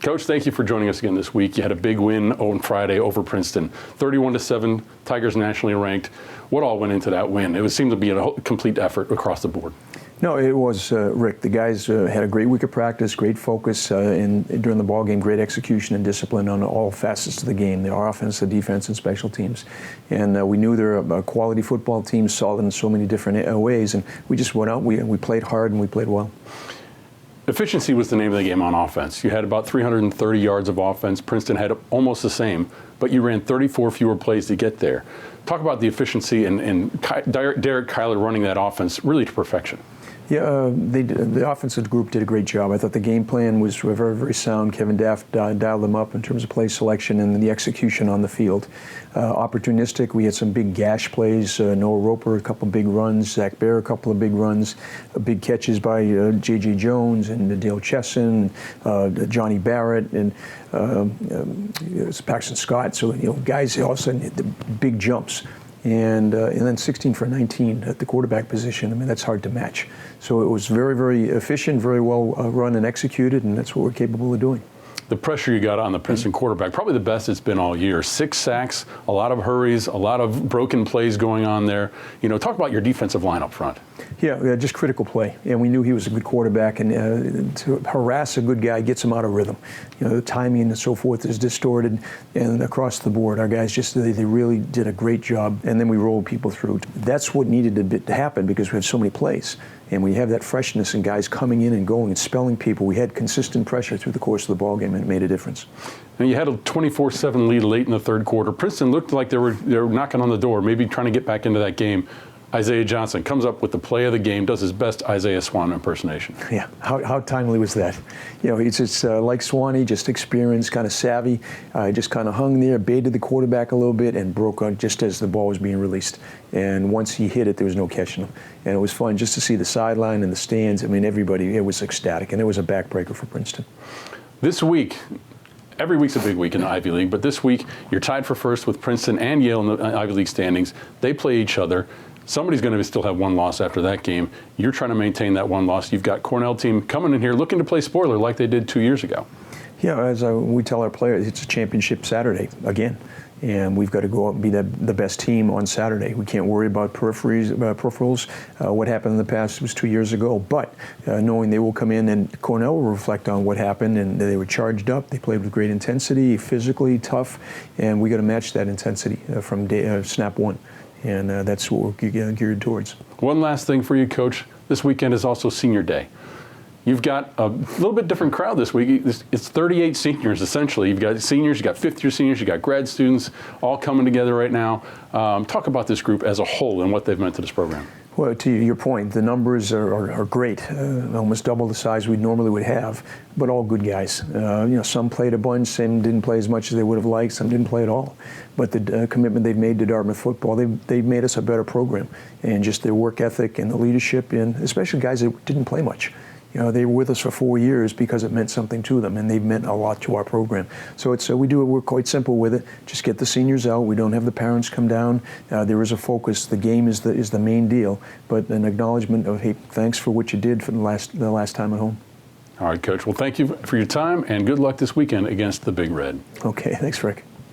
Coach, thank you for joining us again this week. You had a big win on Friday over Princeton, 31-7. Tigers nationally ranked. What all went into that win? It seemed to be a complete effort across the board. No, it was, Rick. The guys had a great week of practice, great focus during the ball game, great execution and discipline on all facets of the game, the offense, the defense, and special teams. And we knew they're a quality football team, solid in so many different ways. And we just went out, we played hard, and we played well. Efficiency was the name of the game on offense. You had about 330 yards of offense. Princeton had almost the same, but you ran 34 fewer plays to get there. Talk about the efficiency and Derek Kyler running that offense really to perfection. Yeah, the offensive group did a great job. I thought the game plan was very, very sound. Kevin Daft dialed them up in terms of play selection and the execution on the field. Opportunistic, we had some big gash plays. Noah Roper, a couple of big runs. Zach Bear, a couple of big runs. Big catches by J.J. Jones and Dale Chesson, Johnny Barrett, and Paxton Scott. So, guys all of a sudden hit the big jumps. And then 16 for 19 at the quarterback position. I mean, that's hard to match. So it was very, very efficient, very well run and executed, and that's what we're capable of doing. The pressure you got on the Princeton quarterback, probably the best it's been all year. 6 sacks, a lot of hurries, a lot of broken plays going on there. Talk about your defensive line up front. Yeah, just critical play. And we knew he was a good quarterback, and to harass a good guy gets him out of rhythm. The timing and so forth is distorted, and across the board, our guys they really did a great job, and then we rolled people through. That's what needed to happen because we have so many plays. And we have that freshness and guys coming in and going and spelling people. We had consistent pressure through the course of the ball game, and it made a difference. And you had a 24-7 lead late in the third quarter. Princeton looked like they were knocking on the door, maybe trying to get back into that game. Isaiah Johnson comes up with the play of the game, does his best Isaiah Swan impersonation. Yeah, how timely was that? It's like Swanee, just experienced, kind of savvy, just kind of hung there, baited the quarterback a little bit, and broke out just as the ball was being released. And once he hit it, there was no catching him. And it was fun just to see the sideline and the stands. I mean, everybody, it was ecstatic, and it was a backbreaker for Princeton. This week, every week's a big week in the Ivy League, but this week you're tied for first with Princeton and Yale in the Ivy League standings. They play each other. Somebody's going to still have one loss after that game. You're trying to maintain that one loss. You've got Cornell team coming in here looking to play spoiler like they did 2 years ago. Yeah, as we tell our players, it's a championship Saturday again. And we've got to go out and be the best team on Saturday. We can't worry about peripherals. What happened in the past was 2 years ago. But knowing they will come in and Cornell will reflect on what happened, and they were charged up. They played with great intensity, physically tough, and we got to match that intensity from snap one. And that's what we're geared towards. One last thing for you, Coach. This weekend is also Senior Day. You've got a little bit different crowd this week. It's 38 seniors, essentially. You've got seniors, you've got fifth-year seniors, you've got grad students all coming together right now. Talk about this group as a whole and what they've meant to this program. Well, to your point, the numbers are great, almost double the size we normally would have, but all good guys. Some played a bunch, some didn't play as much as they would have liked, some didn't play at all. But the commitment they've made to Dartmouth football, they've made us a better program. And just their work ethic and the leadership, and especially guys that didn't play much. They were with us for 4 years because it meant something to them, and they've meant a lot to our program. So we're quite simple with it. Just get the seniors out. We don't have the parents come down. There is a focus. The game is the main deal, but an acknowledgement of, hey, thanks for what you did for the last time at home. All right, Coach. Well, thank you for your time, and good luck this weekend against the Big Red. Okay, thanks, Rick.